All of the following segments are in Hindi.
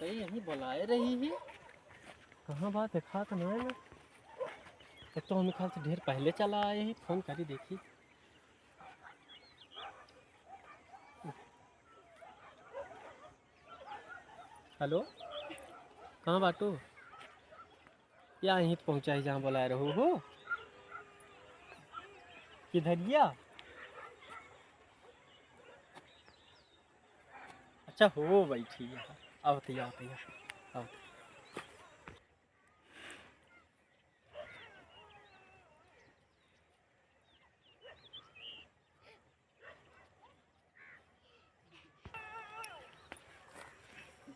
अरे यहीं बुलाए रही है, कहाँ बात देखा तो नहीं ना। एक तो हम ख्याल से ढेर पहले चला आए ही, फोन करी देखी। हेलो, कहाँ बाटू? या यहीं पहुँचा ही जहाँ बुलाए रहो हो। किधर गया? अच्छा हो बैठी है, आवती आवती आवती।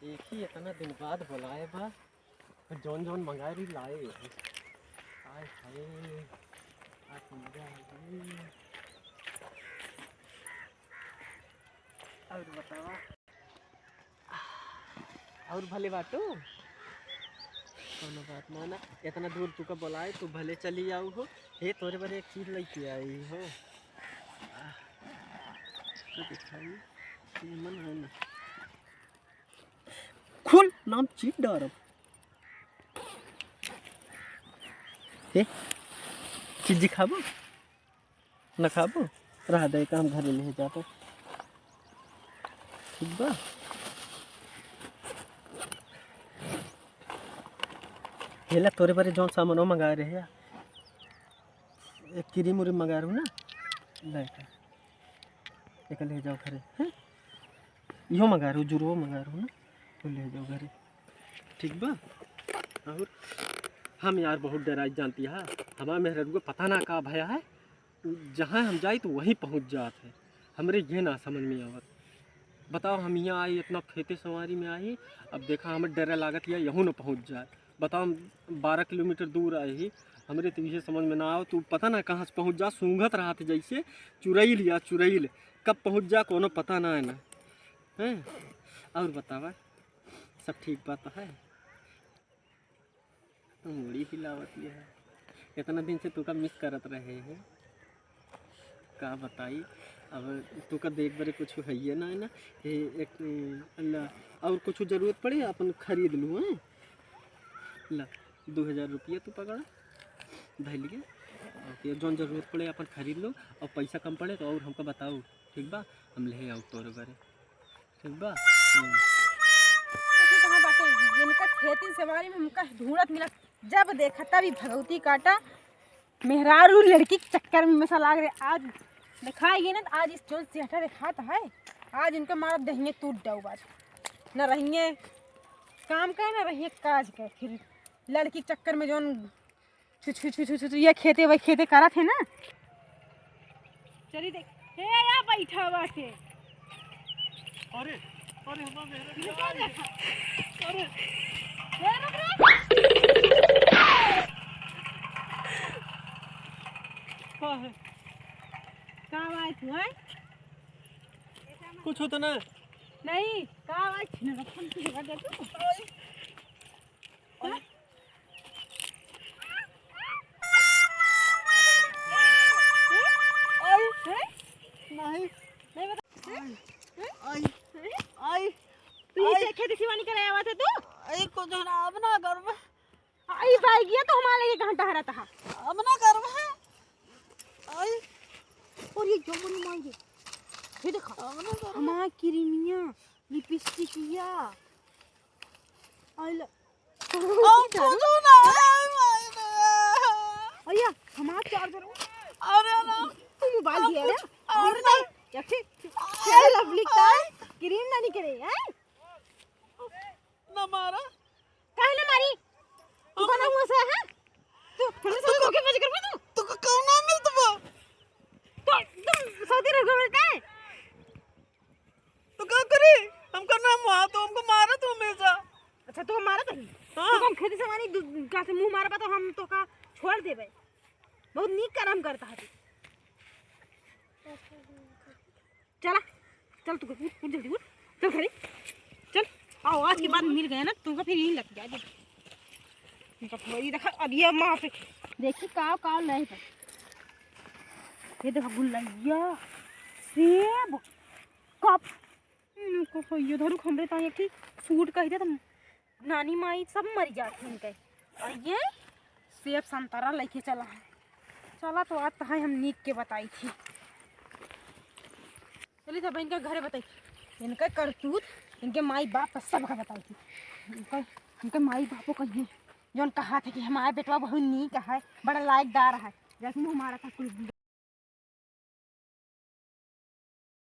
देखी इतना दिन बाद बुलाए बा, जौन जौन मंगाए भी लाए। आय हाय, आज मजा आ गई। और बतावा, और भले बाटू कोनो बात ना ना, इतना दूर तुका बुलाए तो भले चली आओ हो। हे तोरे बारे एक चीज लेके आई हो, तो दिखाई मन है ना। खुल नाम चीट डारब हे चीज खाबो न खाबो, रह दे काम घर ले जाते ठीक बा। हेला तोरे बारे जौन सामान मंगा रहे हैं, एक क्रीम उरीम मंगा रहूँ ना, लाइट एक ले जाओ घरे हैं। इहो मंगा रहूँ, जुड़वो मंगा रहूँ ना, तो ले जाओ घरे ठीक बा। और हम यार बहुत डराई जानती है, हमारे मेहर को पता ना का भया है, जहाँ हम जाए तो वहीं पहुँच जाते हैं। हमरे ये ना समझ में आवत। बताओ हम यहाँ आए इतना खेती सवारी में आई, अब देखा हमें डर लागत या यूँ ना पहुँच जाए। बताओ 12 किलोमीटर दूर आए ही, हमरे तो ये समझ में ना आओ, तू पता ना कहाँ से पहुँच जा। सूंघत रहा थे जैसे चुरैल या चुरैल, कब पहुँच जा कोनो पता ना है ना हैं। और बतावा सब ठीक बात है? तो मुड़ी हिलावत ये है, इतना दिन से तुका मिस करत रहे हैं, का बताई। अब तुका देख बरे कुछ है ये ना है ना, ये एक अल्लाह और कुछ ज़रूरत पड़े अपन खरीद लूँ हैं। ला 2000 रुपया तू पकड़ा धैलिए, और जौन ज़रूरत पड़े अपन खरीद लो, और पैसा कम पड़े तो और हमको बताओ ठीक बा, हम ले आओ तोरे बारे ठीक बा। कहाँ बाटे जिनका खेती सवारी में हमका ढूंढत मिला, जब देखा तभी भगवती काटा मेहरारू लड़की के चक्कर में मसा लाग रहे। आज दिखाएगी ना, आज इस जोन से हटा दिखाता है, आज इनका मारा दहिए टूट जाओ। बात न रहिए काम का न रहिए काज का, फिर लड़की के चक्कर में जोन ये खेते वही खेते करा थे ना। चलिए देख हे या बैठा बाटे। अरे अरे अरे कहाँ आए तू है? कुछ होता ना नहीं कहाँ आए थे ना, रखन की जगह दे तू। नहीं नहीं बता आई आई पीछे खेती सिवानी करे आवा थे तू। आई को जो ना अब ना कर में आई बाई गया तो हमारे लिए घंटा हरा था, अब ना कर में आई। और ये जो बनी मांगे ये देखा, अब ना कर हमारा क्रीमिया लिपस्टिकिया आई अब को जो ना आई भैया हमारा चार्जर अरे ना तू मोबाइल दिया रे और नहीं यक्षी ये लवली का क्रीम ना निकले हैं ना मारा काहे ना मारी तू कौन हुआ सा है तू फिर से को के बज कर तो को कौन ना मिल तो तो तुम सऊदी अरब में का है तो क्या करे हम करना वहां तो हमको मारा तो हमेशा। अच्छा तो मारा तो हां तो हम खेती से मानी का से मुंह मारा तो हम तो का छोड़ देबे, बहुत नीक काम करता है तू। चला चल तू उठ जल्दी उठ चल खड़ी चल। आओ आज के बाद मिल गए ना तुमको फिर यही लग जाए तुमका वही देखा। अब ये माँ पे देखी काव नहीं है, ये देखा गुल्लैया सेब कप इनको ये धरू हमरे ता एक सूट कह दे तुम नानी माई सब मर जाते इनके। और ये सेब संतरा लेके चला है। चला तो आज है हम नीक के बताई थी। चलिए सब इनका घरे बताई इनका करतूत इनके माई बाप सब का बताई थी। इनके माई बापों का ही जौन कहा था कि हमारा बेटवा बहुत नीक है, बड़ा लायकदार है, जैसे हमारा था कुछ